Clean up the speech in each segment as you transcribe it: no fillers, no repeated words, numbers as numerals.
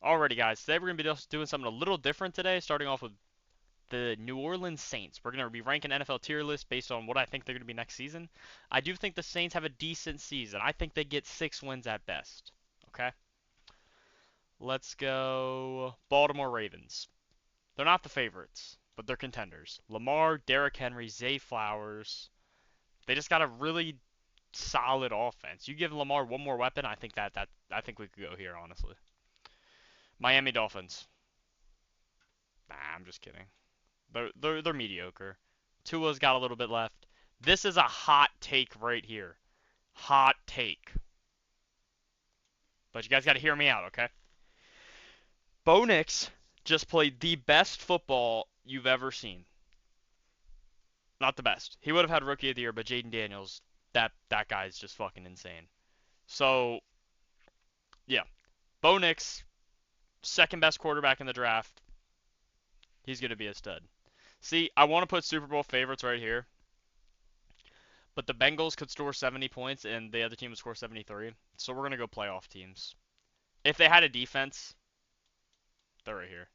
Alrighty, guys. Today we're going to be doing something a little different today, starting off with the New Orleans Saints. We're going to be ranking NFL tier list based on what I think they're going to be next season. I do think the Saints have a decent season. I think they get 6 wins at best. Okay? Let's go Baltimore Ravens. They're not the favorites, but they're contenders. Lamar, Derrick Henry, Zay Flowers. They just got a really solid offense. You give Lamar one more weapon, I think we could go here, honestly. Miami Dolphins. Nah, I'm just kidding. They're mediocre. Tua's got a little bit left. This is a hot take right here. Hot take. But you guys got to hear me out, okay? Bo Nix just played the best football you've ever seen. Not the best. He would have had Rookie of the Year, but Jaden Daniels, that guy's just fucking insane. So, yeah. Bo Nix, second best quarterback in the draft. He's going to be a stud. See, I want to put Super Bowl favorites right here. But the Bengals could score 70 points and the other team would score 73. So we're going to go playoff teams. If they had a defense, they're right here.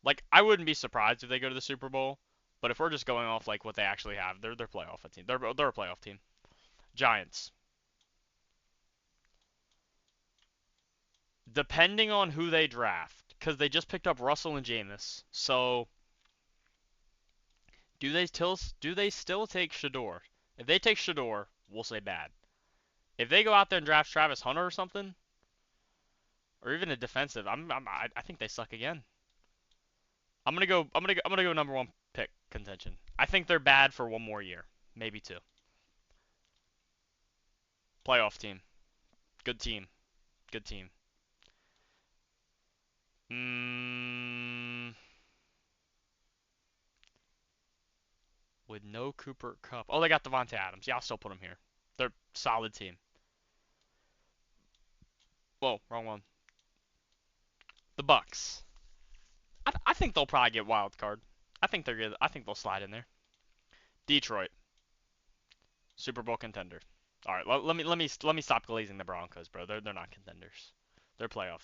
Like, I wouldn't be surprised if they go to the Super Bowl. But if we're just going off like what they actually have, they're playoff team. They're a playoff team. Giants. Depending on who they draft, because they just picked up Russell and Jameis. So do they still take Shador? If they take Shador, we'll say bad. If they go out there and draft Travis Hunter or something, or even a defensive, I think they suck again. I'm gonna go number one pick contention. I think they're bad for one more year, maybe two. Playoff team, good team, good team. Mm, with no Cooper Kupp. Oh, they got Devontae Adams. Yeah, I'll still put them here. They're solid team. Whoa, wrong one. The Bucks. I think they'll probably get wild card. I think they're good. I think they'll slide in there. Detroit, Super Bowl contender. All right, let me stop glazing the Broncos, bro. They're not contenders. They're playoff.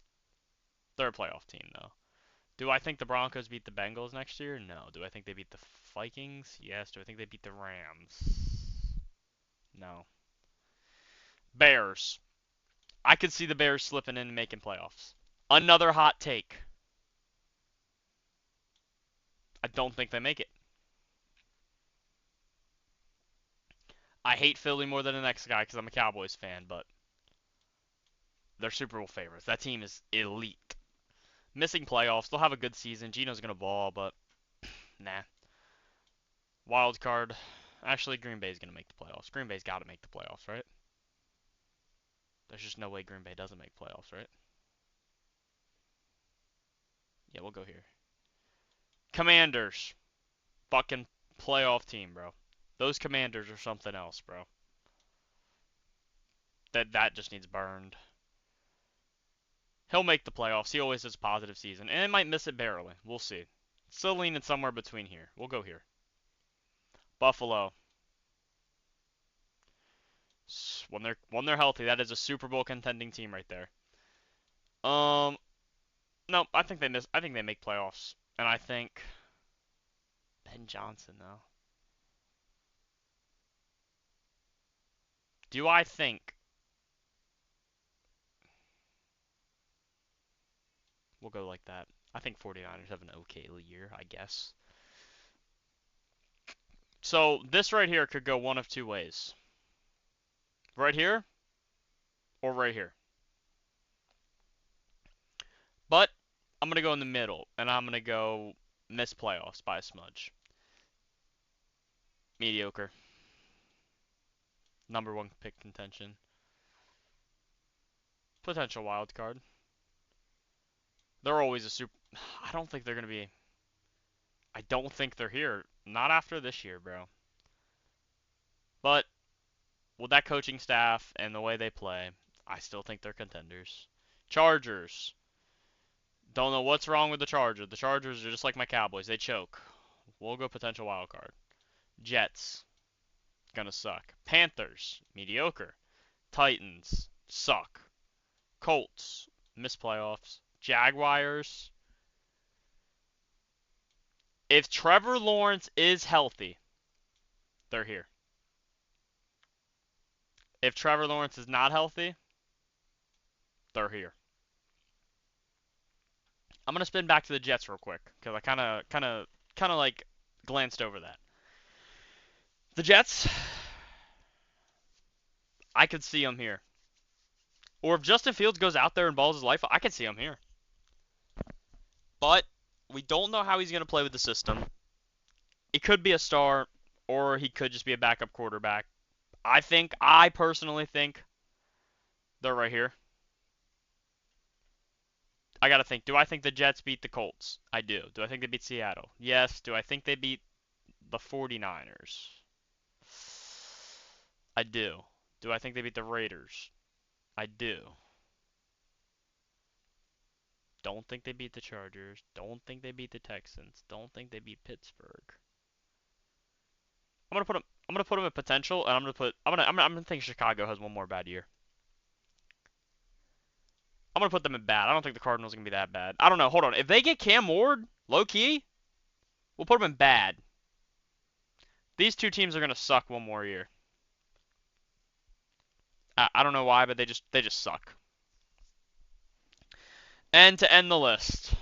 They're a playoff team though. Do I think the Broncos beat the Bengals next year? No. Do I think they beat the Vikings? Yes. Do I think they beat the Rams? No. Bears. I could see the Bears slipping in and making playoffs. Another hot take. I don't think they make it. I hate Philly more than the next guy because I'm a Cowboys fan, but they're Super Bowl favorites. That team is elite. Missing playoffs. They'll have a good season. Gino's going to ball, but nah. Wild card. Actually, Green Bay's going to make the playoffs. Green Bay's got to make the playoffs, right? There's just no way Green Bay doesn't make playoffs, right? Yeah, we'll go here. Commanders. Fucking playoff team, bro. Those Commanders are something else, bro. That just needs burned. He'll make the playoffs. He always has a positive season. And it might miss it barely. We'll see. Still leaning somewhere between here. We'll go here. Buffalo. When they're healthy, that is a Super Bowl contending team right there. No, I think they miss. I think they make playoffs, and I think Ben Johnson though. Do I think we'll go like that? I think 49ers have an okay year, I guess. So this right here could go one of two ways. Right here or right here. But I'm gonna go in the middle, and I'm gonna go miss playoffs by a smudge. Mediocre. Number one pick contention. Potential wild card. They're always a super. I don't think they're gonna be. I don't think they're here. Not after this year, bro. But with that coaching staff and the way they play, I still think they're contenders. Chargers. Don't know what's wrong with the Chargers. The Chargers are just like my Cowboys. They choke. We'll go potential wild card. Jets. Gonna suck. Panthers. Mediocre. Titans. Suck. Colts. Miss playoffs. Jaguars. If Trevor Lawrence is healthy, they're here. If Trevor Lawrence is not healthy, they're here. I'm gonna spin back to the Jets real quick because I kind of like glanced over that. The Jets, I could see them here. Or if Justin Fields goes out there and balls his life, I could see him here. But we don't know how he's gonna play with the system. It could be a star, or he could just be a backup quarterback. I personally think they're right here. I gotta think. Do I think the Jets beat the Colts? I do. Do I think they beat Seattle? Yes. Do I think they beat the 49ers? I do. Do I think they beat the Raiders? I do. Don't think they beat the Chargers. Don't think they beat the Texans. Don't think they beat Pittsburgh. I'm gonna put them at potential, and I'm gonna think Chicago has one more bad year. I'm gonna put them in bad. I don't think the Cardinals are gonna be that bad. I don't know. Hold on. If they get Cam Ward, low key, we'll put them in bad. These two teams are gonna suck one more year. I don't know why, but they just suck. And to end the list.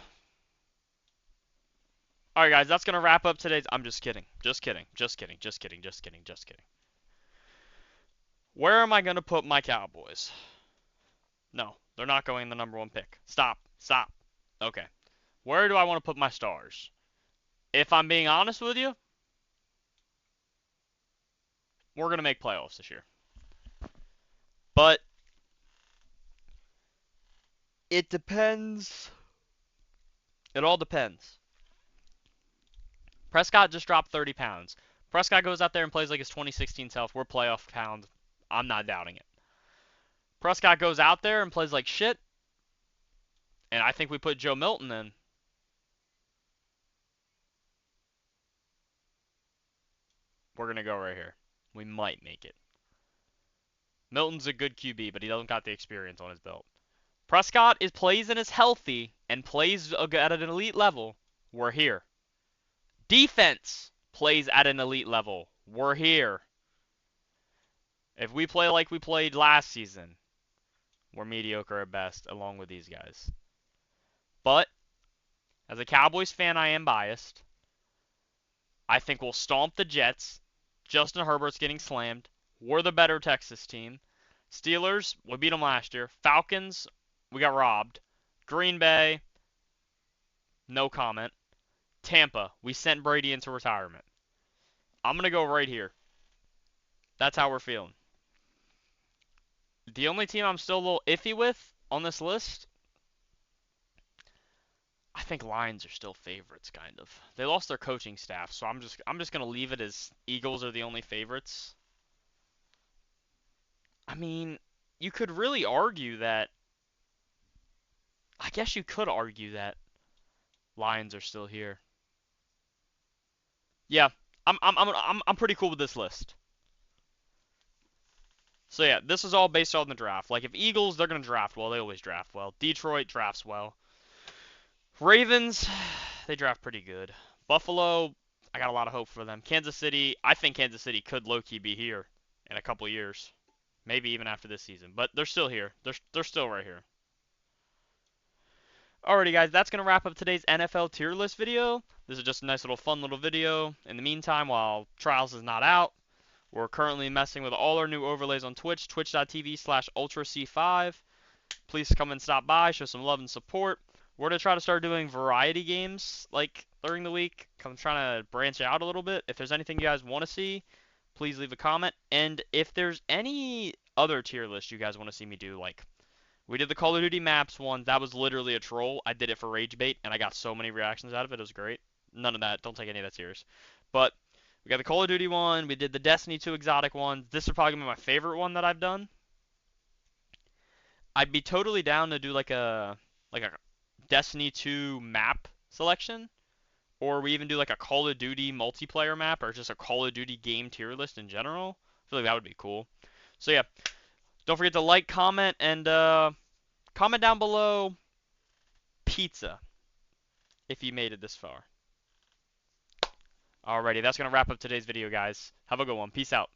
All right, guys, that's gonna wrap up today's. I'm just kidding. Just kidding. Just kidding. Just kidding. Just kidding. Just kidding. Where am I gonna put my Cowboys? No, they're not going the number one pick. Stop. Stop. Okay. Where do I want to put my stars? If I'm being honest with you, we're gonna make playoffs this year. But it depends. It all depends. Prescott just dropped 30 pounds. Prescott goes out there and plays like his 2016 self. We're playoff pound. I'm not doubting it. Prescott goes out there and plays like shit. And I think we put Joe Milton in. We're going to go right here. We might make it. Milton's a good QB, but he doesn't got the experience on his belt. Prescott plays and is healthy and plays at an elite level. We're here. Defense plays at an elite level. We're here. If we play like we played last season, we're mediocre at best, along with these guys. But, as a Cowboys fan, I am biased. I think we'll stomp the Jets. Justin Herbert's getting slammed. We're the better Texas team. Steelers, we beat them last year. Falcons, we got robbed. Green Bay, no comment. Tampa, we sent Brady into retirement. I'm going to go right here. That's how we're feeling. The only team I'm still a little iffy with on this list, I think Lions are still favorites, kind of. They lost their coaching staff, so I'm just gonna leave it as Eagles are the only favorites. I mean, you could really argue that. I guess you could argue that Lions are still here. Yeah, I'm pretty cool with this list. So yeah, this is all based on the draft. Like if Eagles, they're gonna draft well. They always draft well. Detroit drafts well. Ravens, they draft pretty good. Buffalo, I got a lot of hope for them. Kansas City, I think Kansas City could low-key be here in a couple years. Maybe even after this season. But they're still here. They're still right here. Alrighty, guys, that's going to wrap up today's NFL tier list video. This is just a nice little fun little video. In the meantime, while Trials is not out, we're currently messing with all our new overlays on Twitch, twitch.tv/ultrac5. Please come and stop by, show some love and support. We're going to try to start doing variety games, like, during the week. I'm trying to branch out a little bit. If there's anything you guys want to see, please leave a comment. And if there's any other tier list you guys want to see me do, like, we did the Call of Duty maps one. That was literally a troll. I did it for rage bait, and I got so many reactions out of it. It was great. None of that. Don't take any of that serious. But we got the Call of Duty one. We did the Destiny 2 exotic one. This is probably going to be my favorite one that I've done. I'd be totally down to do like a Destiny 2 map selection, or we even do like a Call of Duty multiplayer map, or just a Call of Duty game tier list in general. I feel like that would be cool. So yeah, don't forget to like, comment, and comment down below pizza if you made it this far. Alrighty, that's going to wrap up today's video, guys. Have a good one. Peace out.